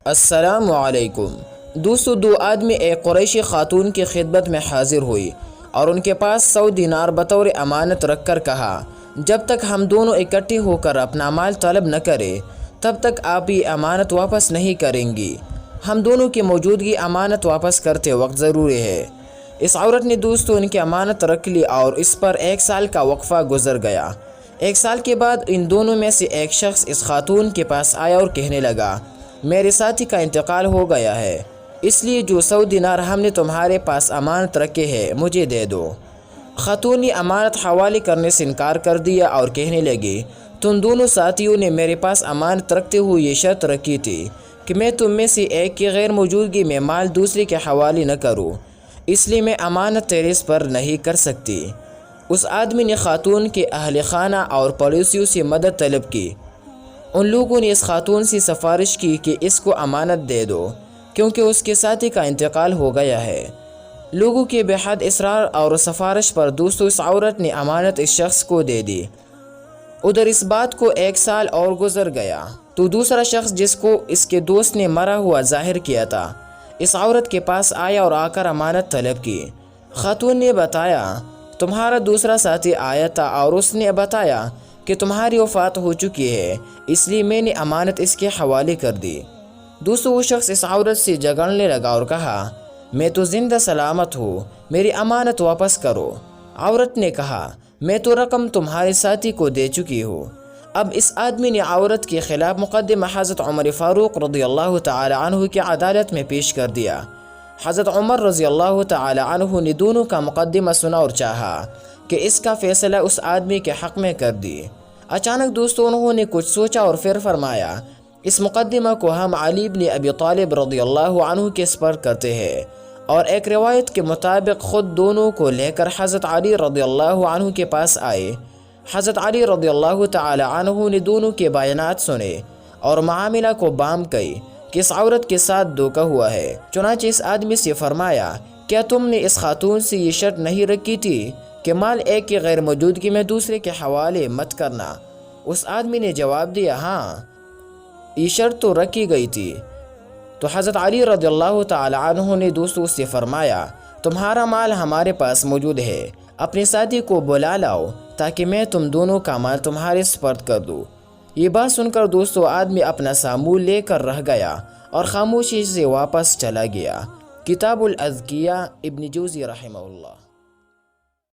السلام علیکم دوستو، دو آدمی ایک قریشی خاتون کی خدمت میں حاضر ہوئی اور ان کے پاس 100 دینار بطور امانت رکھ کر کہا، جب تک ہم دونوں اکٹھے ہو کر اپنا مال طلب نہ کریں تب تک آپ یہ امانت واپس نہیں کریں گی۔ ہم دونوں کی موجودگی امانت واپس کرتے وقت ضروری ہے۔ اس عورت نے دوستو ان کی امانت رکھ لی اور اس پر 1 سال کا وقفہ گزر گیا۔ 1 سال کے بعد ان دونوں میں سے ایک شخص اس خاتون کے پاس آیا اور کہنے لگا، میرے ساتھی کا انتقال ہو گیا ہے، اس لیے جو 100 دینار ہم نے تمہارے پاس امانت رکھے ہیں مجھے دے دو۔ خاتون نے امانت حوالے کرنے سے انکار کر دیا اور کہنے لگی، تم دونوں ساتھیوں نے میرے پاس امانت رکھتے ہوئے یہ شرط رکھی تھی کہ میں تم میں سے ایک کی غیر موجودگی میں مال دوسرے کے حوالے نہ کروں، اس لیے میں امانت تیرے پر نہیں کر سکتی۔ اس آدمی نے خاتون کے اہل خانہ اور پڑوسیوں سے مدد طلب کی۔ ان لوگوں نے اس خاتون سے سفارش کی کہ اس کو امانت دے دو کیونکہ اس کے ساتھی کا انتقال ہو گیا ہے۔ لوگوں کے بے حد اصرار اور سفارش پر دوستو اس عورت نے امانت اس شخص کو دے دی۔ ادھر اس بات کو 1 سال اور گزر گیا تو دوسرا شخص جس کو اس کے دوست نے مرا ہوا ظاہر کیا تھا اس عورت کے پاس آیا اور آ کر امانت طلب کی۔ خاتون نے بتایا، تمہارا دوسرا ساتھی آیا تھا اور اس نے بتایا کہ تمہاری وفات ہو چکی ہے، اس لیے میں نے امانت اس کے حوالے کر دی۔ دوستو وہ شخص اس عورت سے جھگڑنے لگا اور کہا، میں تو زندہ سلامت ہوں، میری امانت واپس کرو۔ عورت نے کہا، میں تو رقم تمہارے ساتھی کو دے چکی ہوں۔ اب اس آدمی نے عورت کے خلاف مقدمہ حضرت عمر فاروق رضی اللہ تعالی عنہ کی عدالت میں پیش کر دیا۔ حضرت عمر رضی اللہ تعالی عنہ نے دونوں کا مقدمہ سنا اور چاہا کہ اس کا فیصلہ اس آدمی کے حق میں کر دی۔ اچانک دوستوں انہوں نے کچھ سوچا اور پھر فرمایا، اس مقدمہ کو ہم علی بن ابی طالب رضی اللہ عنہ کے سپرد کرتے ہیں، اور ایک روایت کے مطابق خود دونوں کو لے کر حضرت علی رضی اللہ عنہ کے پاس آئے۔ حضرت علی رضی اللہ تعالی عنہ نے دونوں کے بیانات سنے اور معاملہ کو بام کی کہ اس عورت کے ساتھ دھوکہ ہوا ہے۔ چنانچہ اس آدمی سے فرمایا، کیا تم نے اس خاتون سے یہ شرط نہیں رکھی تھی کہ مال ایک کی غیر موجودگی میں دوسرے کے حوالے مت کرنا؟ اس آدمی نے جواب دیا، ہاں یہ شرط تو رکھی گئی تھی۔ تو حضرت علی رضی اللہ تعالی عنہ نے دوستوں سے فرمایا، تمہارا مال ہمارے پاس موجود ہے، اپنے ساتھی کو بلا لاؤ تاکہ میں تم دونوں کا مال تمہارے سپرد کر دوں۔ یہ بات سن کر دوستو آدمی اپنا سامول لے کر رہ گیا اور خاموشی سے واپس چلا گیا۔ کتاب الاذکیاء ابن جوزی رحمہ اللہ۔